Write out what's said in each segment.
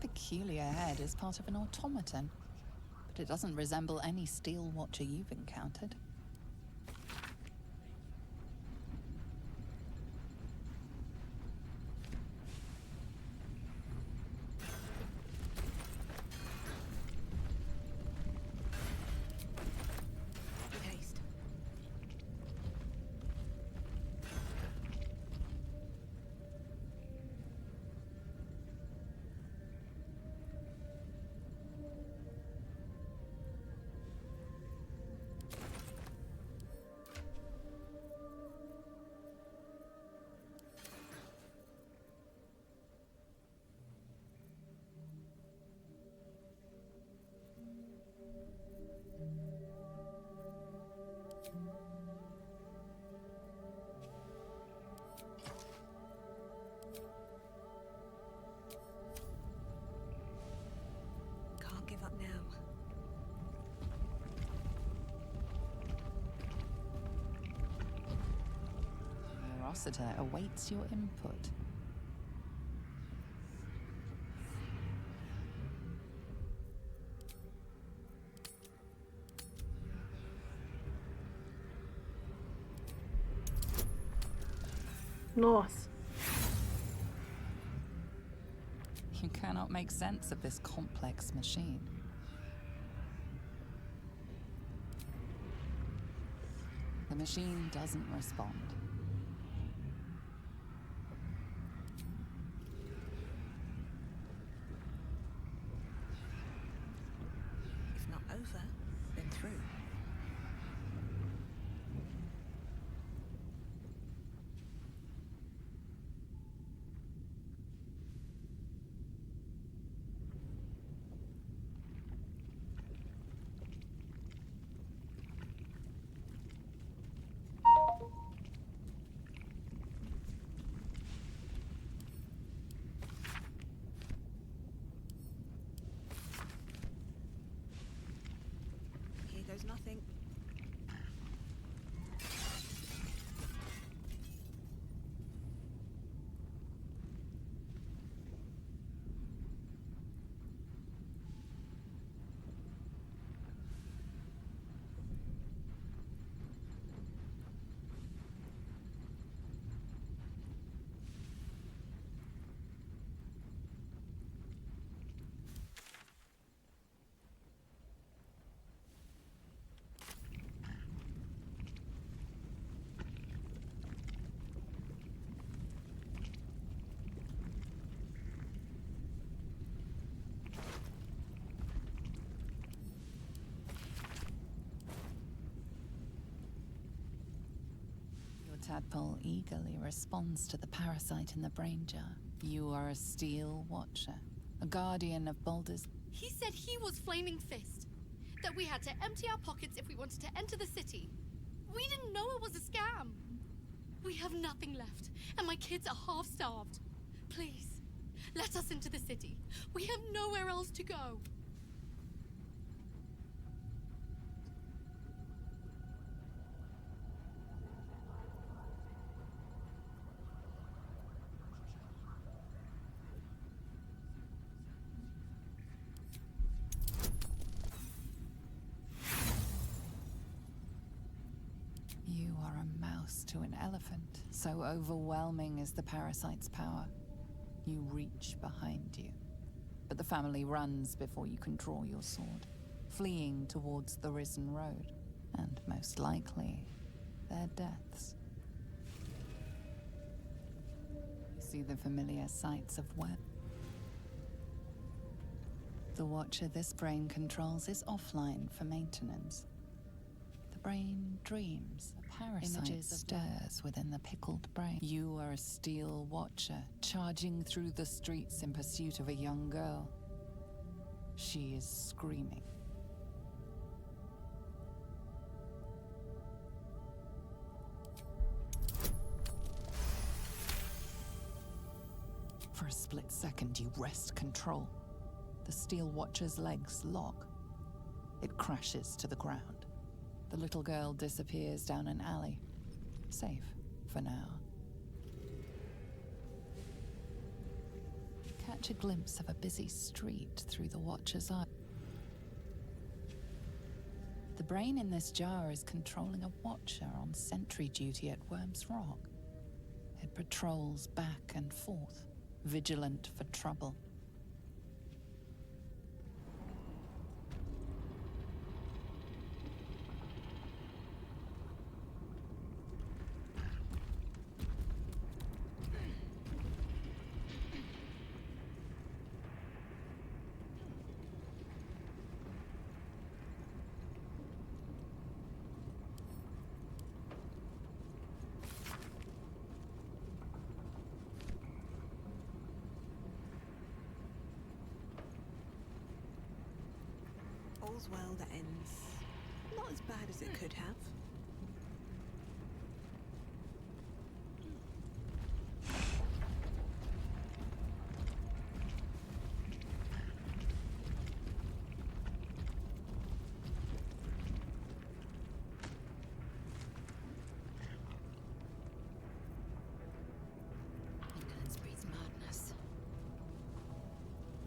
peculiar head is part of an automaton, but it doesn't resemble any steel watcher you've encountered. Give up now. Rossiter awaits your input. Nossa. You cannot make sense of this complex machine. The machine doesn't respond. If not over, then through. Here goes nothing. Tadpole eagerly responds to the parasite in the brain jar. You are a steel watcher, a guardian of Baldur's. He said he was Flaming Fist. That we had to empty our pockets if we wanted to enter the city. We didn't know it was a scam. We have nothing left, and my kids are half-starved. Please, let us into the city. We have nowhere else to go. You are a mouse to an elephant. So overwhelming is the parasite's power. You reach behind you. But the family runs before you can draw your sword, fleeing towards the risen road. And most likely, their deaths. You see the familiar sights of web. The watcher this brain controls is offline for maintenance. The brain dreams. A parasite stirs within the pickled brain. You are a steel watcher, charging through the streets in pursuit of a young girl. She is screaming. For a split second, you wrest control. The steel watcher's legs lock. It crashes to the ground. The little girl disappears down an alley. Safe for now. You catch catch a glimpse of a busy street through the watcher's eye. The brain in this jar is controlling a watcher on sentry duty at Worm's Rock. It patrols back and forth, vigilant for trouble. All's well that ends not as bad as it could have. Ignorance breeds madness.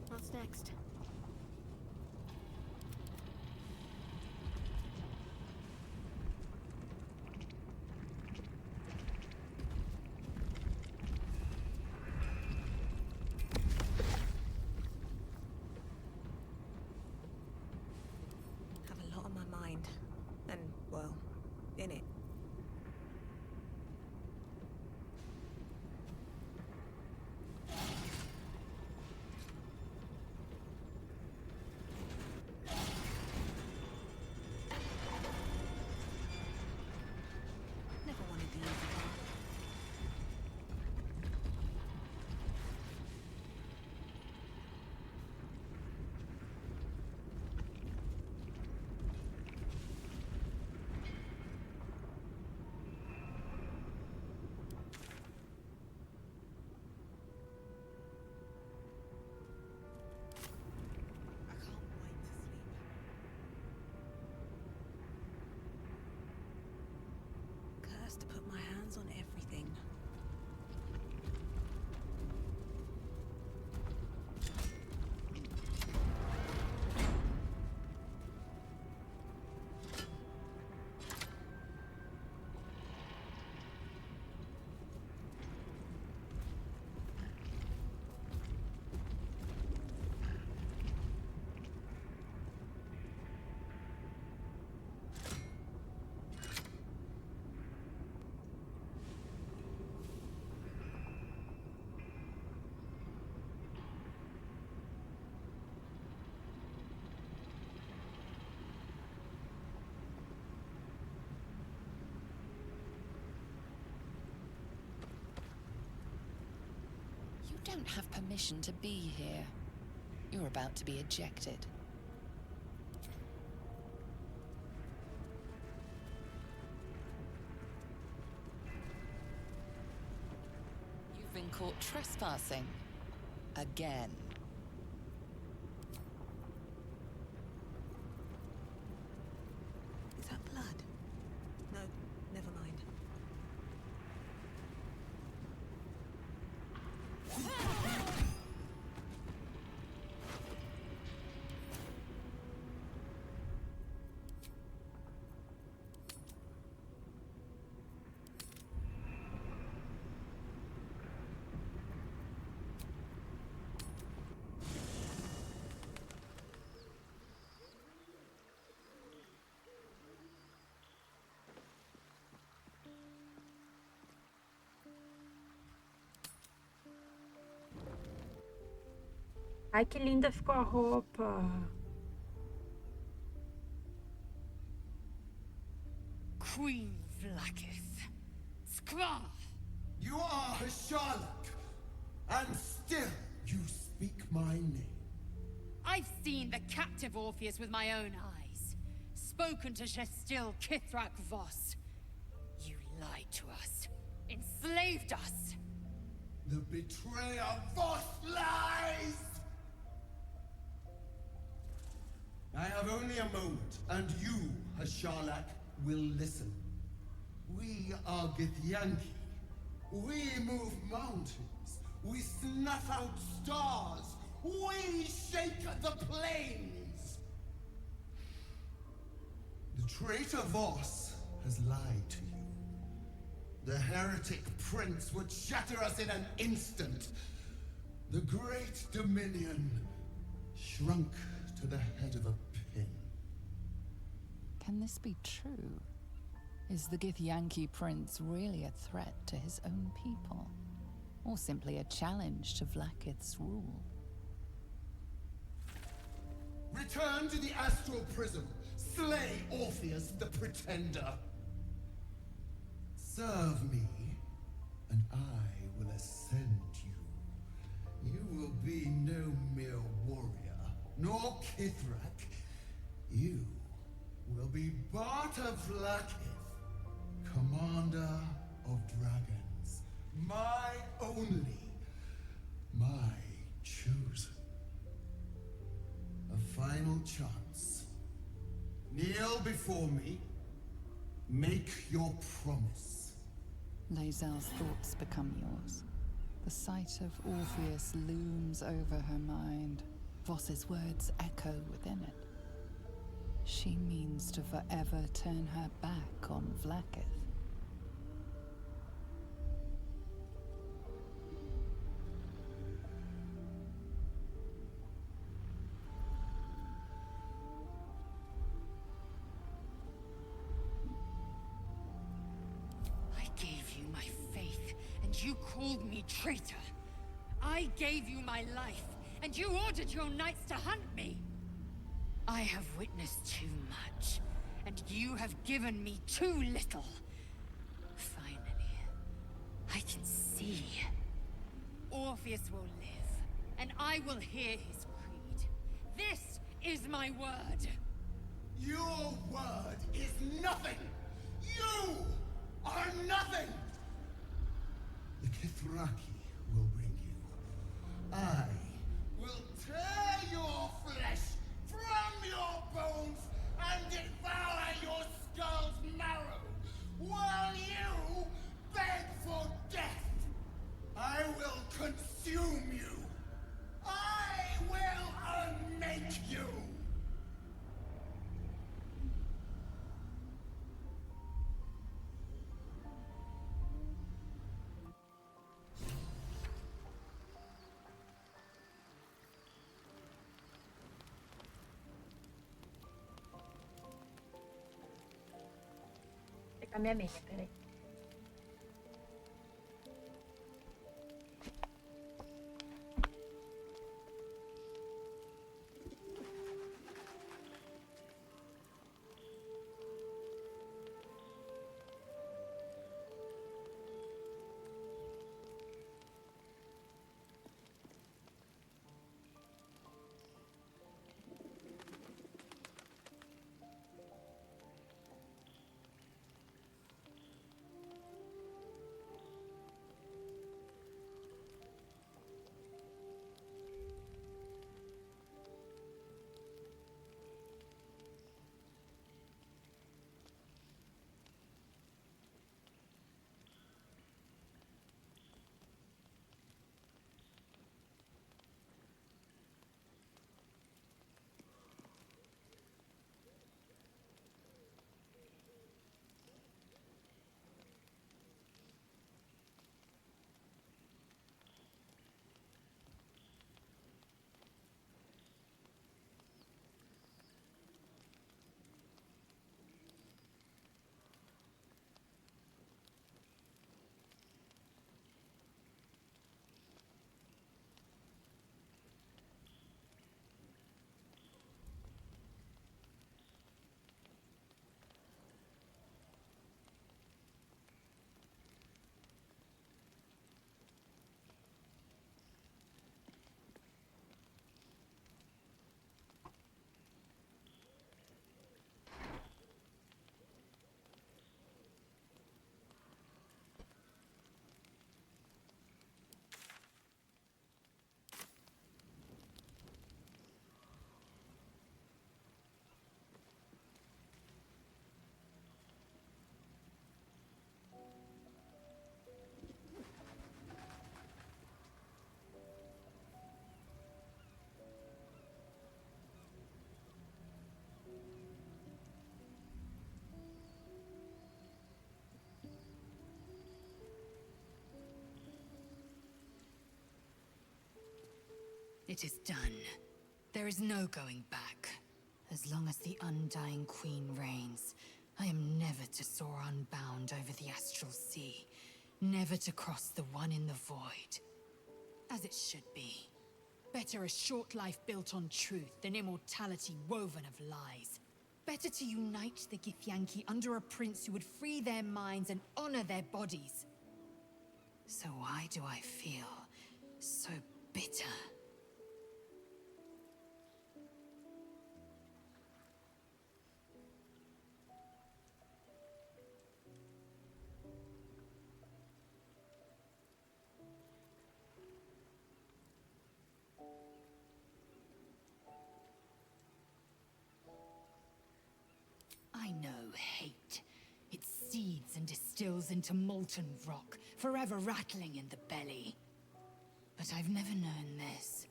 What's next? Have a lot on my mind. And, well, in it. Never wanted the easy path. I can't wait to sleep. Cursed to put my hands on everything. You don't have permission to be here. You're about to be ejected. You've been caught trespassing. Again. Is that blood? No, never mind. Ai, que linda ficou a roupa. Queen Vlaakith. Skra! You are a Sherlock, and still you speak my name. I've seen the captive Orpheus with my own eyes. Spoken to Shestil Kithrak Voss. You lied to us. Enslaved us. The betrayer Voss lies! I have only a moment, and you, a Sherlock, will listen. We are Githyanki. We move mountains. We snuff out stars. We shake the plains. The traitor Voss has lied to you. The heretic prince would shatter us in an instant. The great dominion shrunk to the head of a pin. Can this be true? Is the Githyanki prince really a threat to his own people? Or simply a challenge to Vlaakith's rule? Return to the astral prism. Slay Orpheus the Pretender. Serve me, and I will ascend you. You will be no mere warrior, nor Kithrak. You will be Barta Vlaakith, commander of dragons. My only, my chosen. A final chance. Kneel before me. Make your promise. Lae'zel's thoughts become yours. The sight of Orpheus looms over her mind. Voss's words echo within it. She means to forever turn her back on Vlaakith. You called me traitor. I gave you my life, and you ordered your knights to hunt me. I have witnessed too much, and you have given me too little. Finally, I can see. Orpheus will live, and I will hear his creed. This is my word. Your word is nothing! You are nothing! The Kithraki will bring you. I will tear your flesh from your bones and devour your skull's marrow, while you beg for death. I will consume you. I will unmake you. A minha amiga, peraí. It is done. There is no going back. As long as the undying queen reigns, I am never to soar unbound over the astral sea, never to cross the one in the void. As it should be. Better a short life built on truth than immortality woven of lies. Better to unite the Githyanki under a prince who would free their minds and honor their bodies. So why do I feel so bitter? I know hate. It seeds and distills into molten rock, forever rattling in the belly. But I've never known this.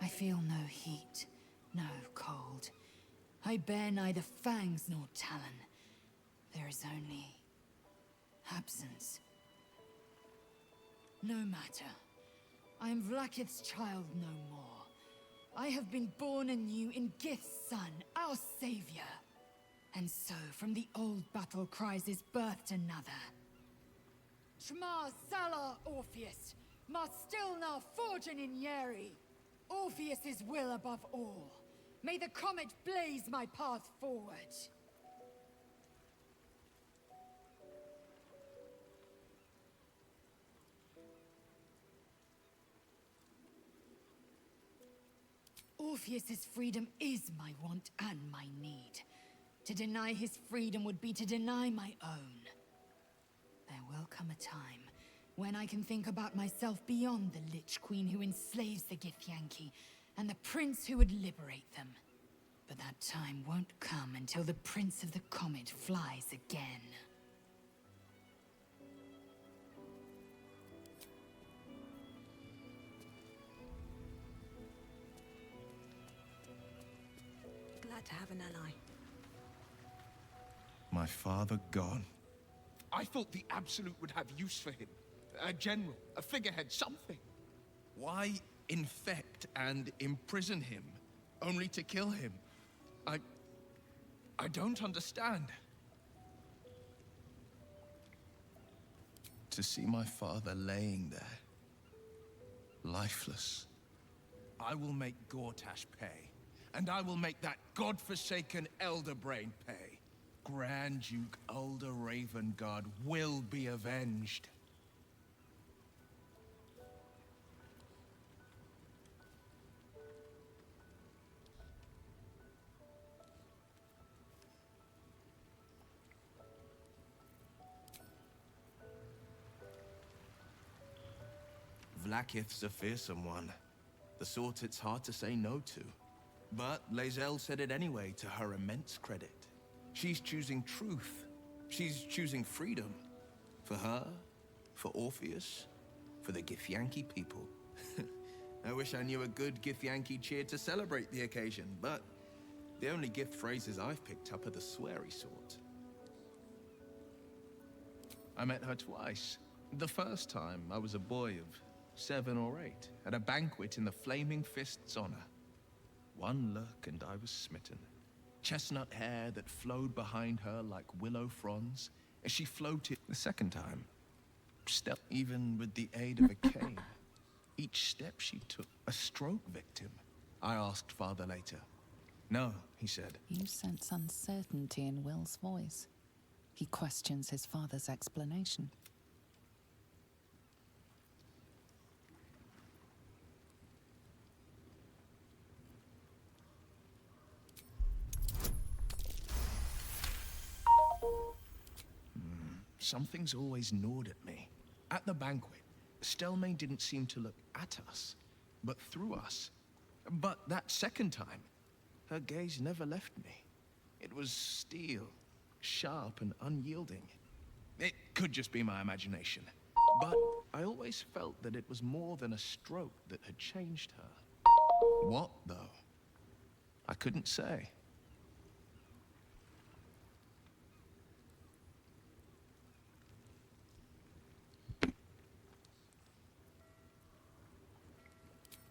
I feel no heat, no cold. I bear neither fangs nor talon. There is only absence. No matter. I am Vlaakith's child no more. I have been born anew in Gith's son, our savior. And so, from the old battle cries is birthed another. Shema Salar Orpheus, Ma Stilnar Forgen in Yeri. Orpheus's will above all. May the comet blaze my path forward. Orpheus's freedom is my want and my need. To deny his freedom would be to deny my own. There will come a time when I can think about myself beyond the Lich Queen who enslaves the Githyanki and the prince who would liberate them. But that time won't come until the Prince of the Comet flies again. Glad to have an ally. My father gone. I thought the Absolute would have use for him. A general, a figurehead, something. Why infect and imprison him, only to kill him? I don't understand. To see my father laying there, lifeless. I will make Gortash pay, and I will make that godforsaken Elder Brain pay. Grand Duke Ulder Ravengard will be avenged. Vlaakith's a fearsome one. The sort it's hard to say no to. But Lae'zel said it anyway, to her immense credit. She's choosing truth. She's choosing freedom. For her, for Orpheus, for the Githyanki people. I wish I knew a good Githyanki cheer to celebrate the occasion, but the only gift phrases I've picked up are the sweary sort. I met her twice. The first time, I was a boy of 7 or 8, at a banquet in the Flaming Fist's honor. One look and I was smitten. Chestnut hair that flowed behind her like willow fronds as she floated. The second time, step even with the aid of a cane. Each step she took, a stroke victim. I asked Father later. No, he said. You sense uncertainty in Will's voice. He questions his father's explanation. Something's always gnawed at me. At the banquet, Stelmane didn't seem to look at us, but through us. But that second time, her gaze never left me. It was steel, sharp and unyielding. It could just be my imagination, but I always felt that it was more than a stroke that had changed her. What, though? I couldn't say.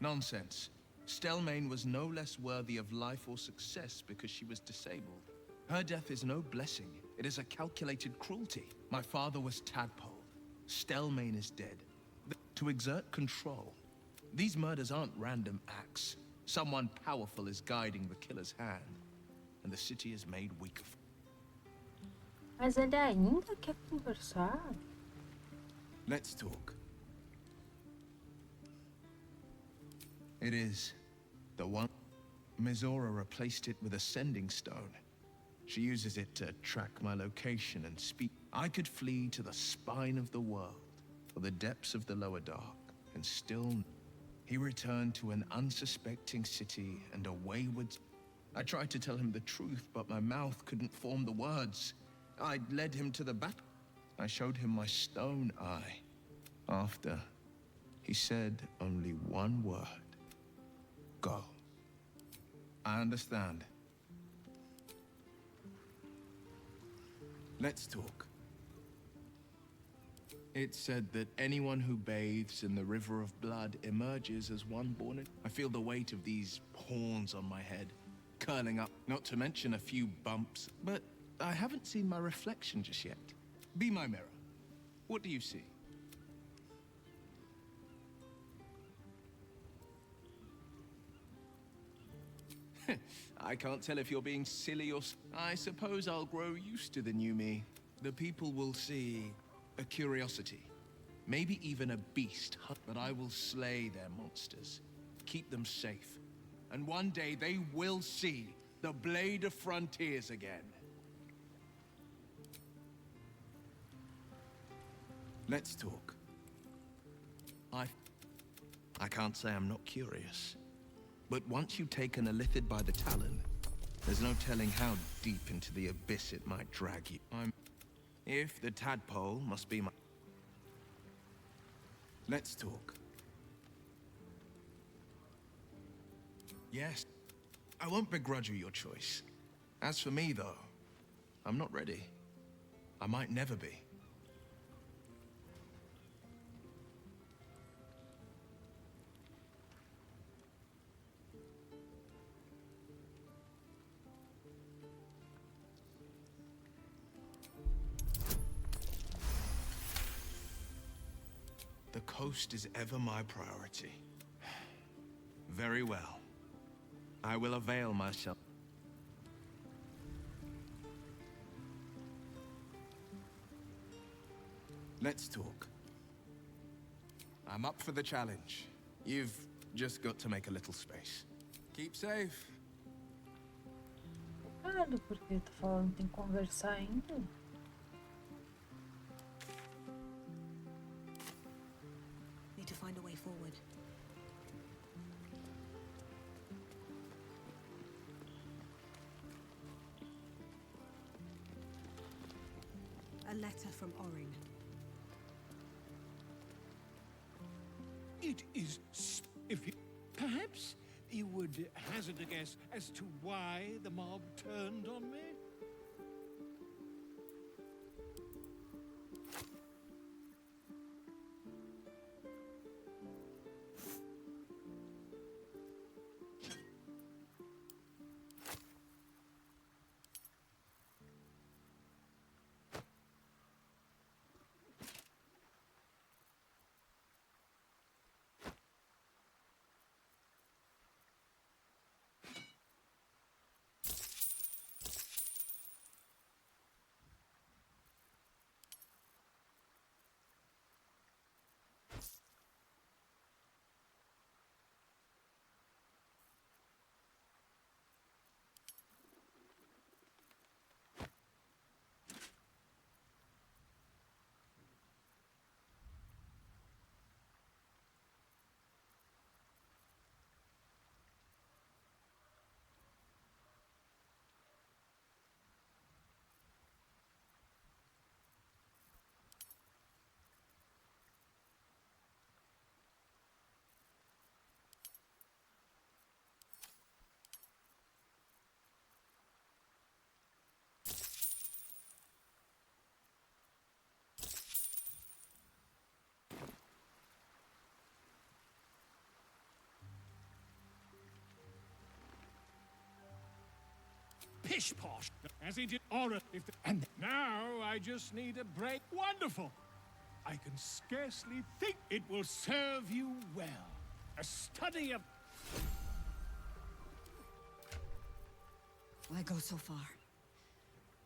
Nonsense. Stelmane was no less worthy of life or success because she was disabled. Her death is no blessing. It is a calculated cruelty. My father was tadpole. Stelmane is dead. To exert control. These murders aren't random acts. Someone powerful is guiding the killer's hand. And the city is made weaker. Mas ele ainda quer conversar? Let's talk. It is the one. Mizora replaced it with a sending stone. She uses it to track my location and speak. I could flee to the spine of the world, or the depths of the lower dark, and still. He returned to an unsuspecting city and a wayward. I tried to tell him the truth, but my mouth couldn't form the words. I led him to the battle. I showed him my stone eye. After, he said only one word. Go. I understand. Let's talk. It said that anyone who bathes in the river of blood emerges as one born in. I feel the weight of these horns on my head, curling up, not to mention a few bumps, but I haven't seen my reflection just yet. Be my mirror. What do you see? I can't tell if you're being silly or... I suppose I'll grow used to the new me. The people will see a curiosity, maybe even a beast, but I will slay their monsters, keep them safe. And one day they will see the Blade of Frontiers again. Let's talk. I can't say I'm not curious. But once you've taken a lithid by the talon, there's no telling how deep into the abyss it might drag you. If the tadpole must be my... Let's talk. Yes, I won't begrudge you your choice. As for me, though, I'm not ready. I might never be. The coast is ever my priority. Very well. I will avail myself. Let's talk. I'm up for the challenge. You've just got to make a little space. Keep safe. Claro, porque eu tô falando que tem que conversar ainda. Need to find a way forward. A letter from Orin. It is... Perhaps you would hazard a guess as to why the mob turned on me? pish posh as he did Aura. And now I just need a break. Wonderful. I can scarcely think it will serve you well. A study of. Why go so far?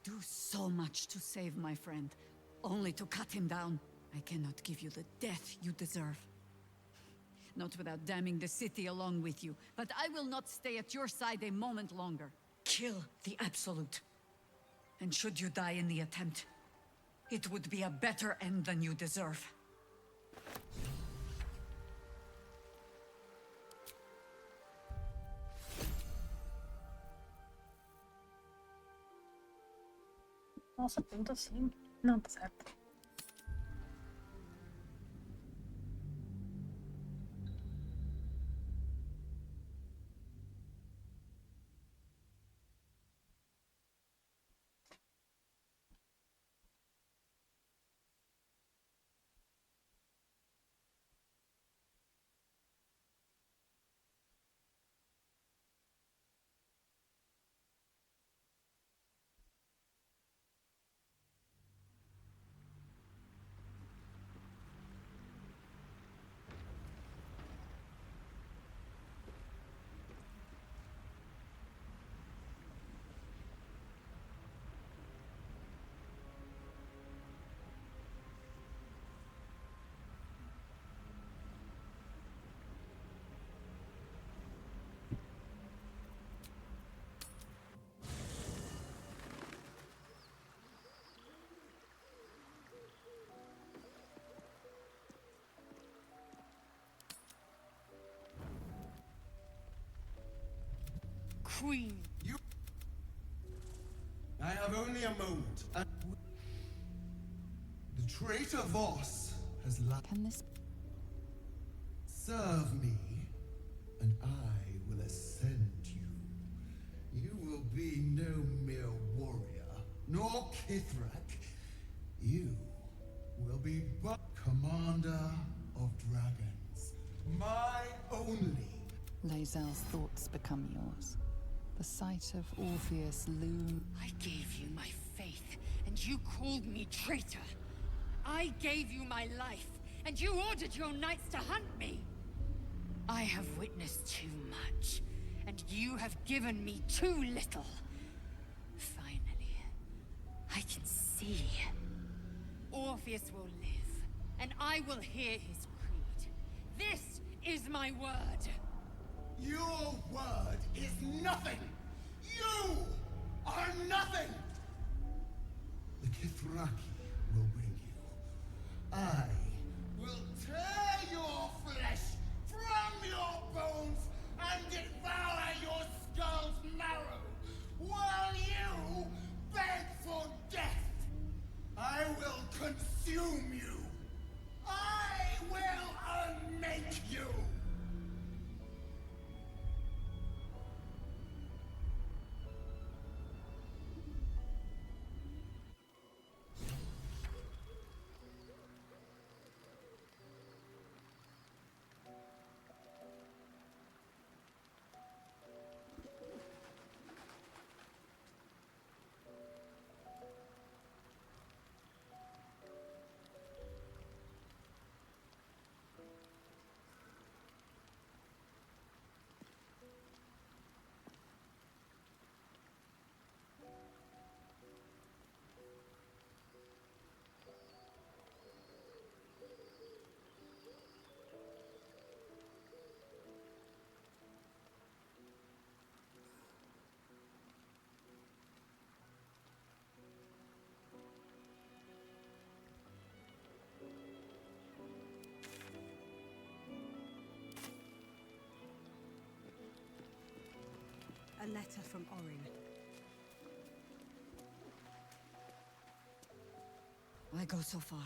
Do so much to save my friend, only to cut him down. I cannot give you the death you deserve. Not without damning the city along with you, but I will not stay at your side a moment longer. Kill the Absolute. And should you die in the attempt, it would be a better end than you deserve. Nossa, pergunta assim. Não, tá certo. Queen. I have only a moment. The traitor Voss has lied. Can this Serve me, and I will ascend you. You will be no mere warrior, nor Kithrak. You will be but commander of dragons. My only. Lae'zel's thoughts become yours? The sight of Orpheus loom. I gave you my faith, and you called me traitor. I gave you my life, and you ordered your knights to hunt me. I have witnessed too much, and you have given me too little. Finally, I can see. Orpheus will live, and I will hear his creed. This is my word. Your word is nothing! You are nothing! The Kithraki will bring you. I will tear your flesh from your bones and devour your skull's marrow, while you beg for death. I will consume you. I will unmake you. A letter from Orin. Why go so far?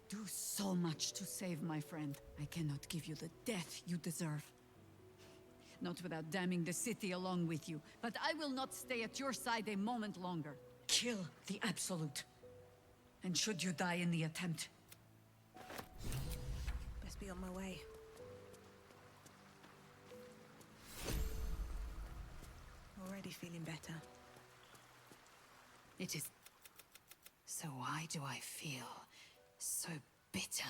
Do so much to save my friend. I cannot give you the death you deserve. Not without damning the city along with you, but I will not stay at your side a moment longer. Kill the Absolute. And should you die in the attempt, Best be on my way. Already feeling better. It is. So why do I feel so bitter?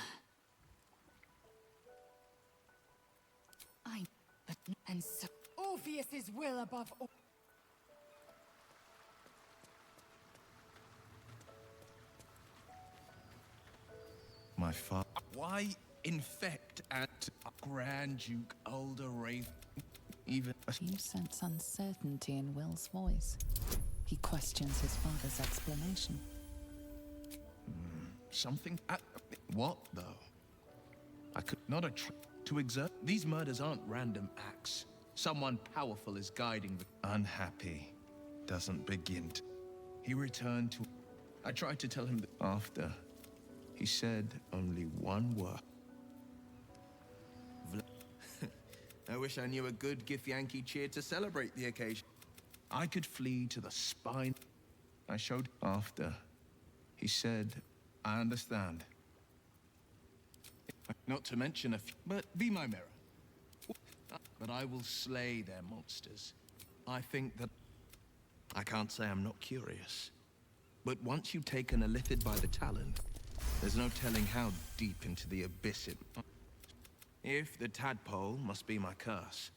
And so Orpheus's will above all. My father. Why infect at Grand Duke Alder even? You sense uncertainty in Will's voice. He questions his father's explanation. Something. What though? I could not to exert. These murders aren't random acts. Someone powerful is guiding the unhappy. Doesn't begin. He returned to. I tried to tell him that after. He said only one word. I wish I knew a good Githyanki cheer to celebrate the occasion. I could flee to the spine. I showed after. He said, I understand. Not to mention a few, but be my mirror. But I will slay their monsters. I think that... I can't say I'm not curious. But once you've taken a lithid by the talon, there's no telling how deep into the abyss it... If the tadpole must be my curse,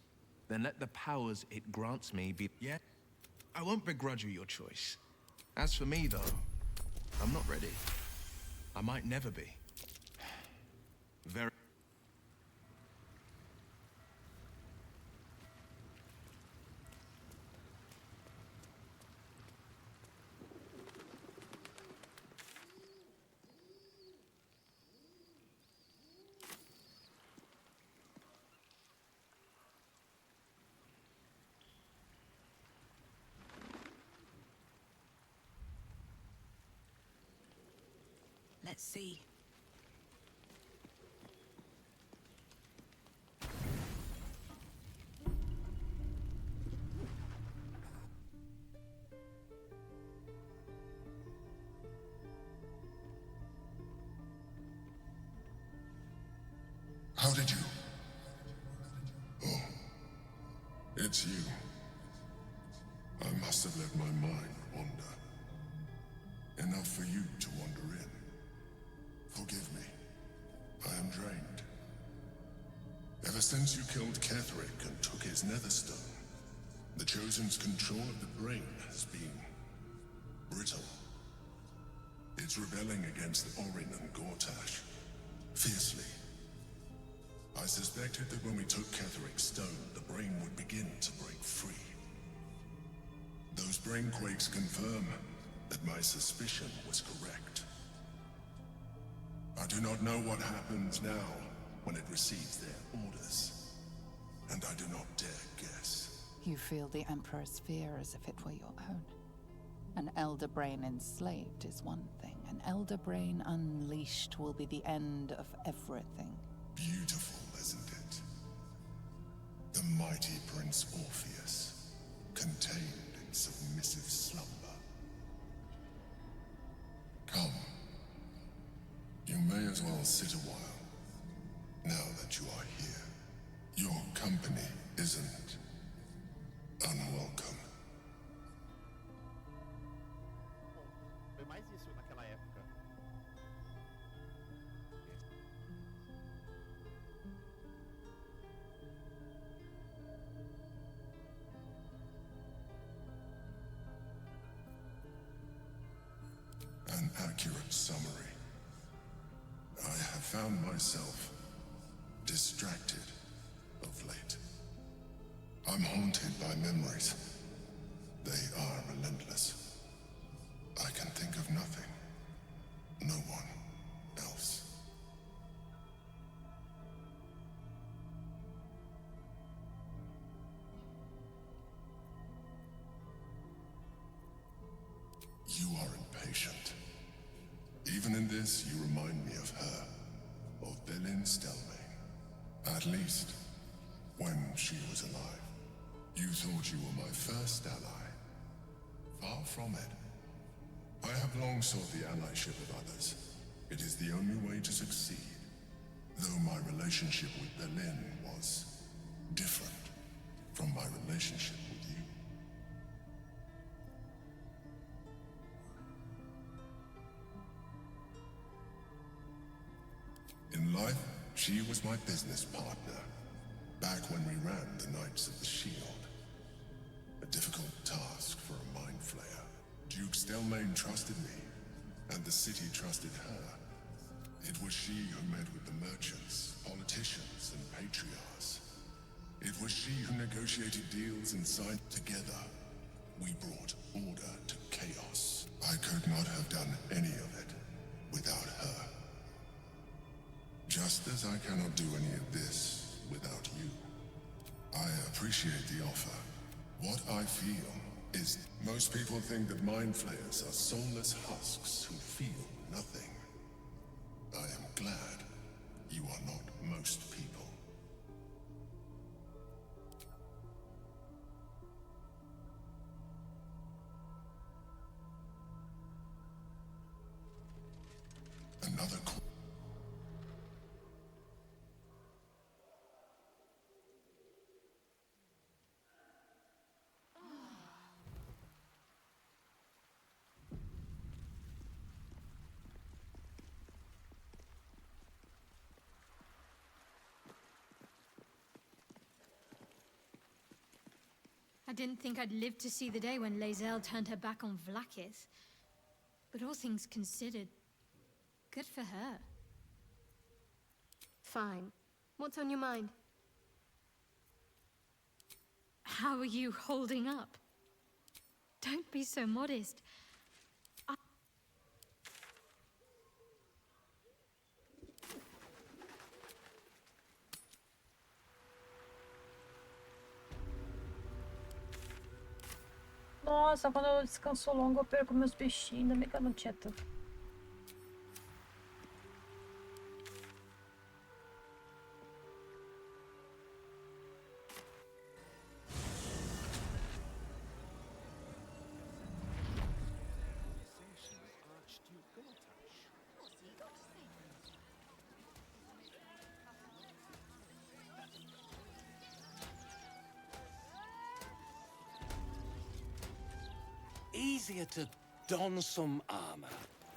then let the powers it grants me be... Yeah, I won't begrudge you your choice. As for me, though, I'm not ready. I might never be. Very... Let's see. How did you? Oh, it's you. I must have let my mind wander. Enough for you to wander in. Forgive me. I am drained. Ever since you killed Ketherick and took his netherstone, the Chosen's control of the brain has been brittle. It's rebelling against Orin and Gortash fiercely. I suspected that when we took Ketherick's stone, the brain would begin to break free. Those brain quakes confirm that my suspicion was correct. I do not know what happens now when it receives their orders, and I do not dare guess. You feel the Emperor's fear as if it were your own. An elder brain enslaved is one thing. An elder brain unleashed will be the end of everything. Beautiful, isn't it? The mighty Prince Orpheus, contained in submissive slumber. Come. You may as well sit a while, now that you are here. Your company isn't unwelcome. Foi mais isso naquela época. An accurate summary. I have found myself distracted of late. I'm haunted by memories. They are relentless. I can think of nothing. No one else. You are impatient. Even in this, you remind me of her, of Belin Stelmane. At least, when she was alive. You thought you were my first ally. Far from it. I have long sought the allyship of others. It is the only way to succeed. Though my relationship with Belin was different from my relationship with you. She was my business partner, back when we ran the Knights of the Shield. A difficult task for a mind flayer. Duke Stelmane trusted me, and the city trusted her. It was she who met with the merchants, politicians, and patriarchs. It was she who negotiated deals and signed together. We brought order to chaos. I could not have done any of it without her. Just as I cannot do any of this without you. I appreciate the offer. What I feel is most people think that mind flayers are soulless husks who feel nothing. I am glad you are not most people. Another I didn't think I'd live to see the day when Lae'zel turned her back on Vlaakith. But all things considered, good for her. Fine. What's on your mind? How are you holding up? Don't be so modest. Nossa, quando eu descanso longo eu perco meus bichinhos, ainda bem que eu não tinha tudo. Easier to don some armor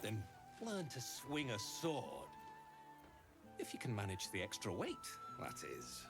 than learn to swing a sword. If you can manage the extra weight, that is.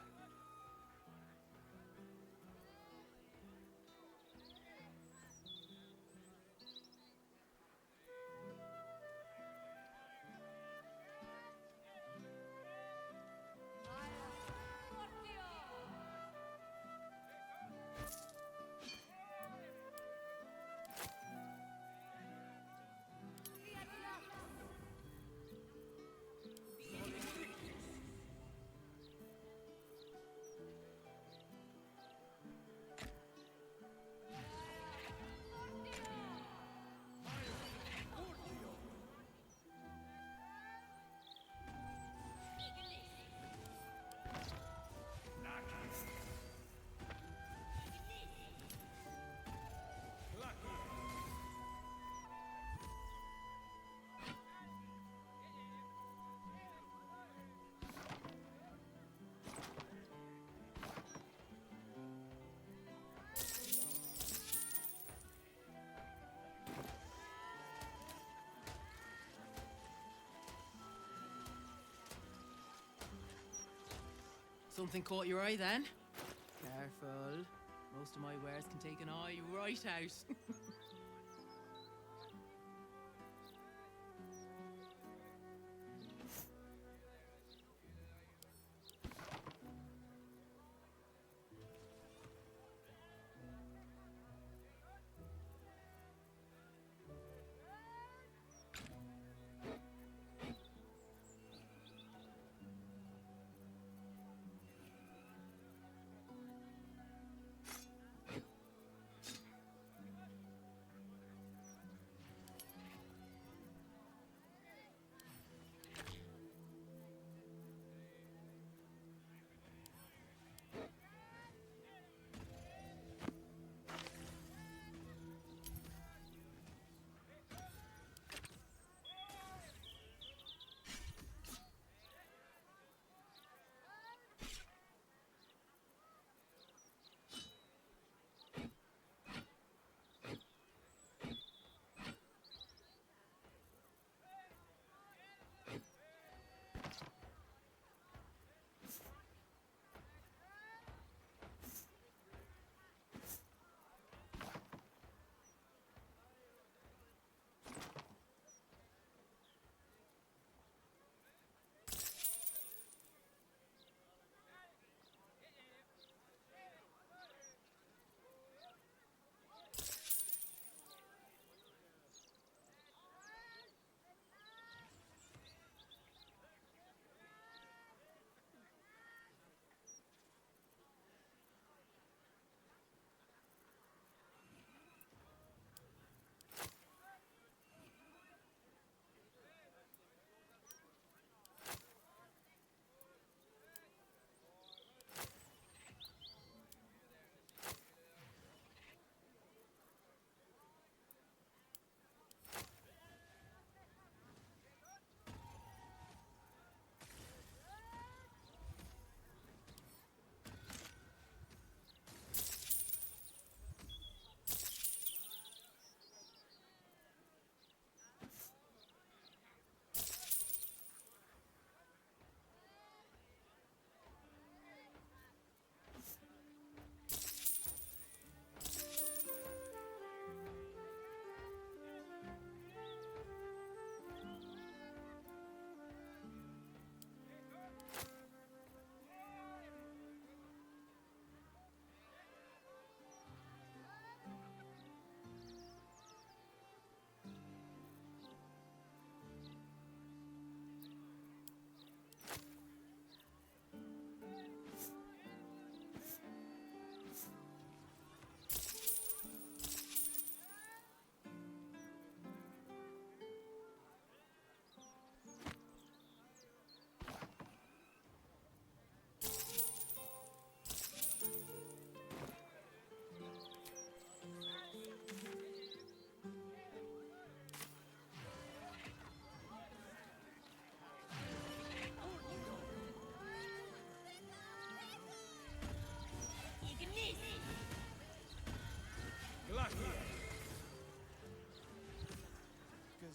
Something caught your eye then? Careful. Most of my wares can take an eye right out.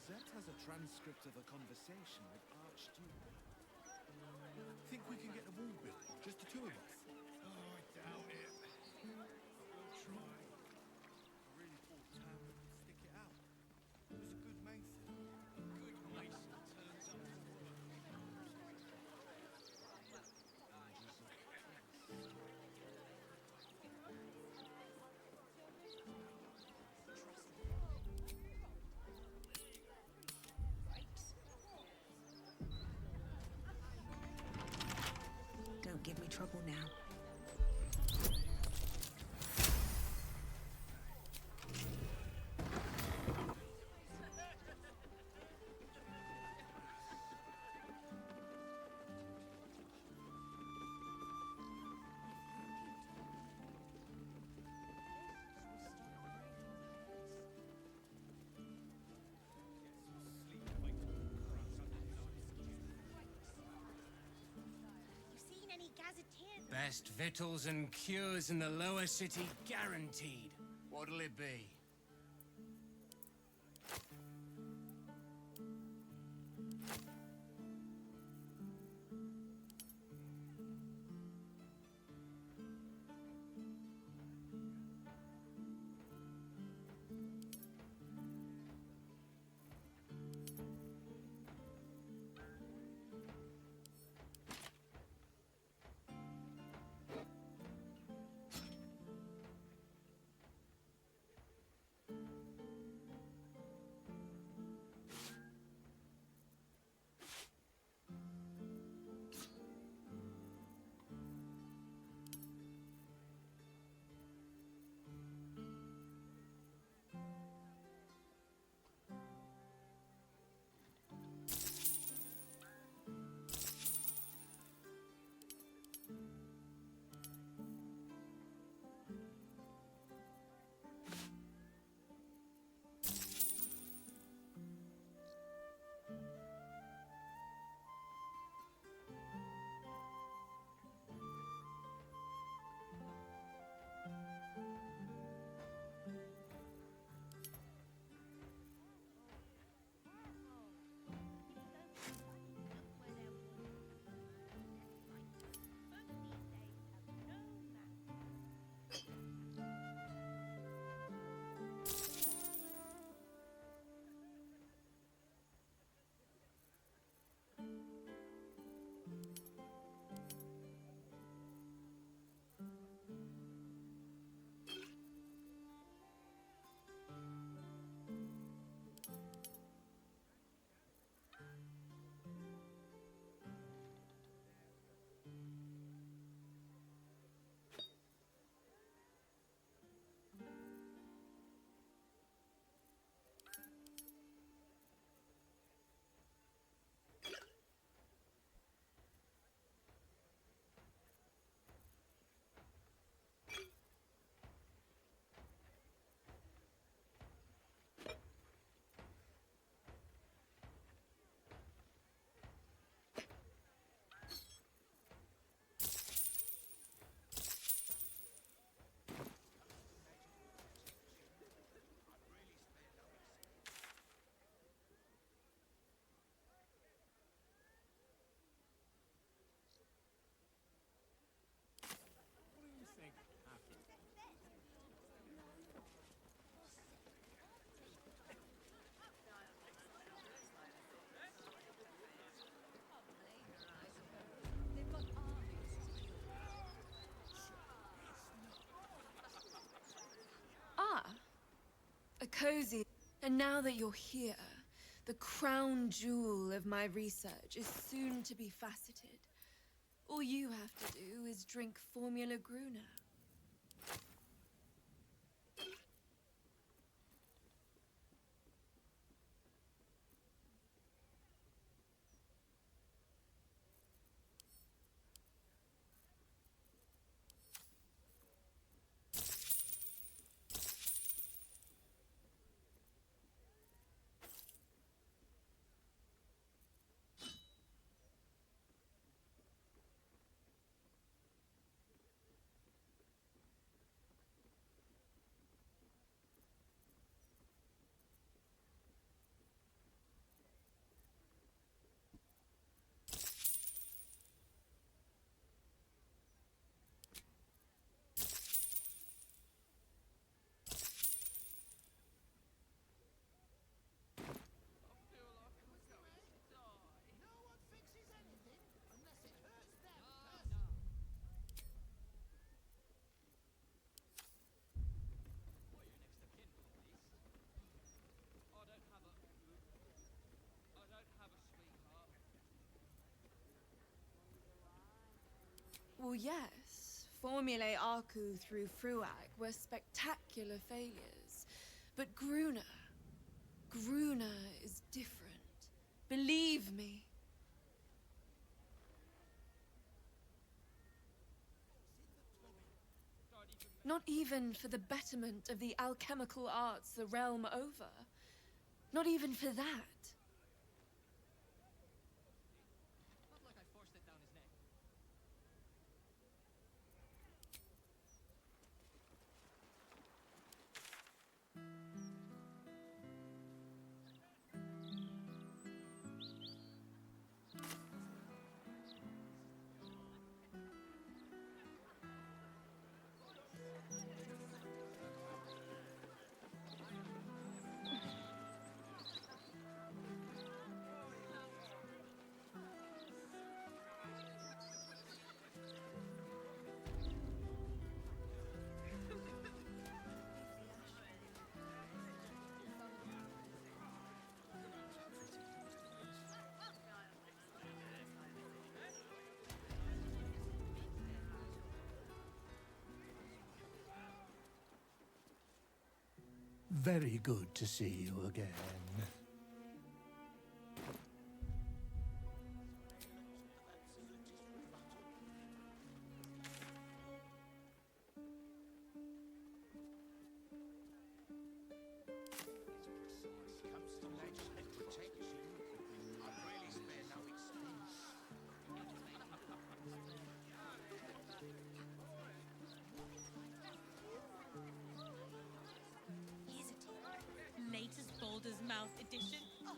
Zet has a transcript of a conversation with Archduke. Think we can get a wall built? Just the two of us? Oh, I doubt it. We'll try. I really thought Tam would stick it out. He was a good mason. Good mason turns up to work. Don't give me trouble now. Best victuals and cures in the lower city guaranteed. What'll it be? A cozy. And now that you're here, the crown jewel of my research is soon to be faceted. All you have to do is drink Formula Gruner. Well, yes. Formulae Arcu through Fruag were spectacular failures. But Gruner is different. Believe me. Not even for the betterment of the alchemical arts the realm over. Not even for that. Very good to see you again. Latest Baldur's Mouth edition. Oh,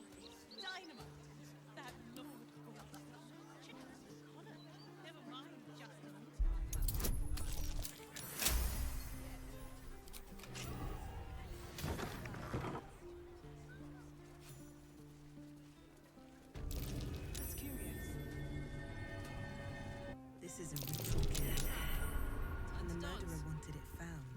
dynamite! That Lord never mind, That's curious. This is a ritual kill, and the murderer wanted it found.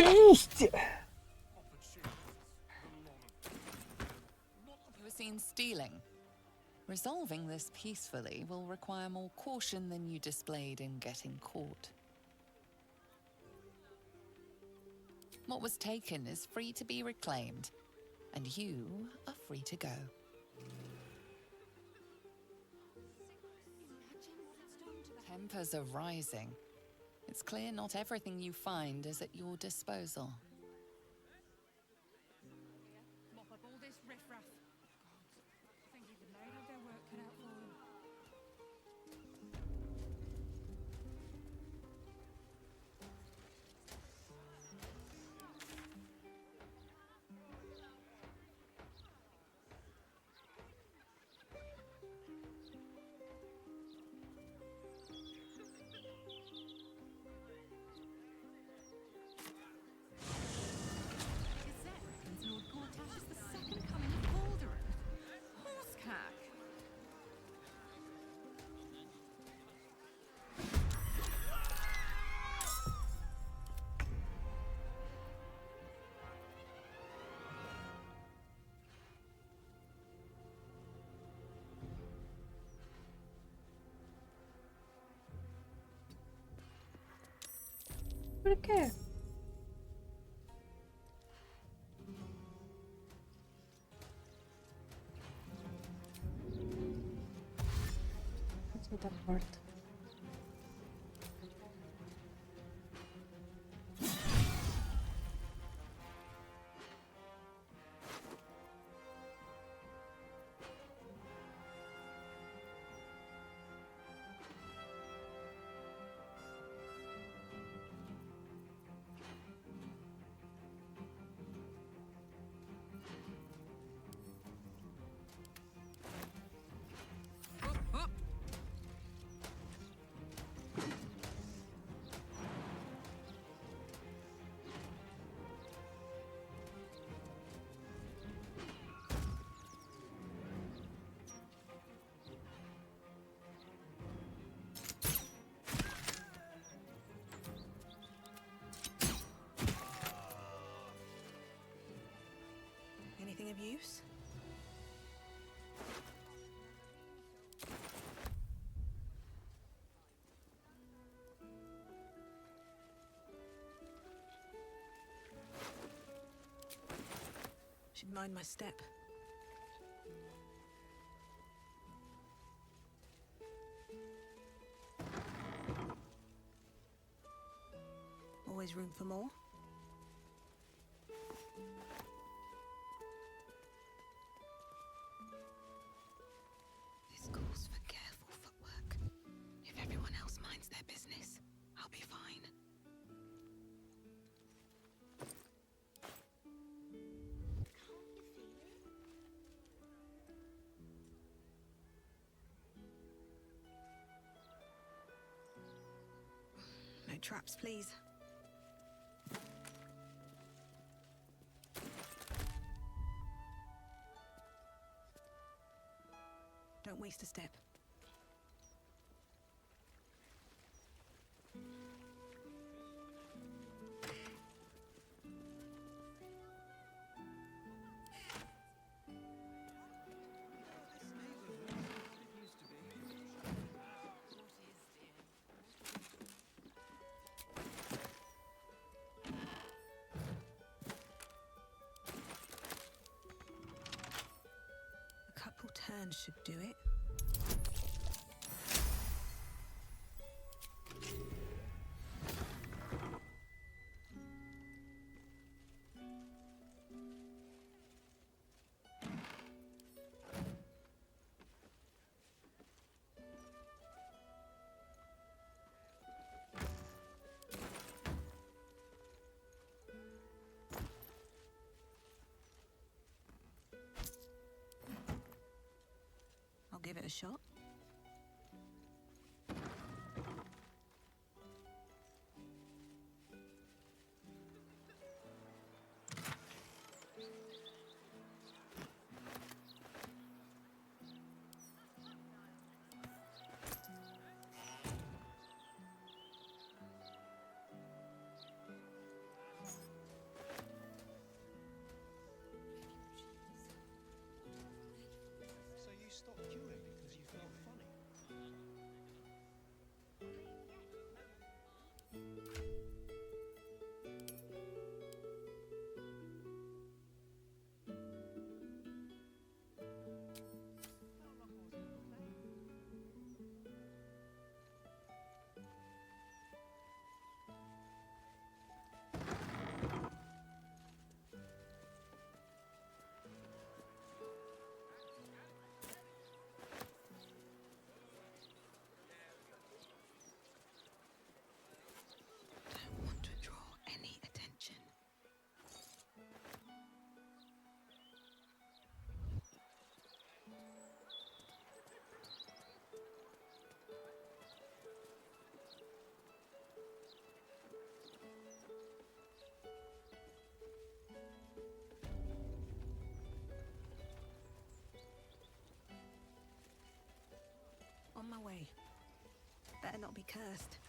triste! You were seen stealing. Resolving this peacefully will require more caution than you displayed in getting caught. What was taken is free to be reclaimed, and you are free to go. Tempers are rising. It's clear not everything you find is at your disposal. Mop up all this riffraff. I think even they have their work cut out for them. Por quê? Essa da porta. Anything of use? Should mind my step. Always room for more. This calls for careful footwork. If everyone else minds their business, I'll be fine. No traps, please. Don't waste a step. A couple turns should do it. I'll give it a shot. my way. Better not be cursed.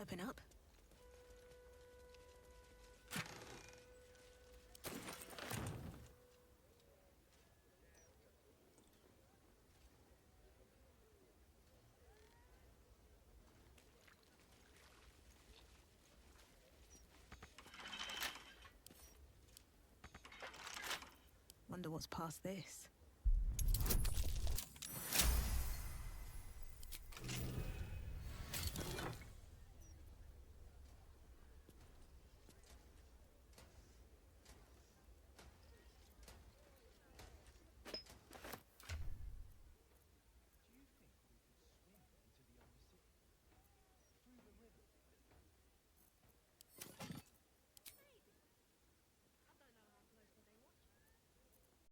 Open up. Wonder what's past this.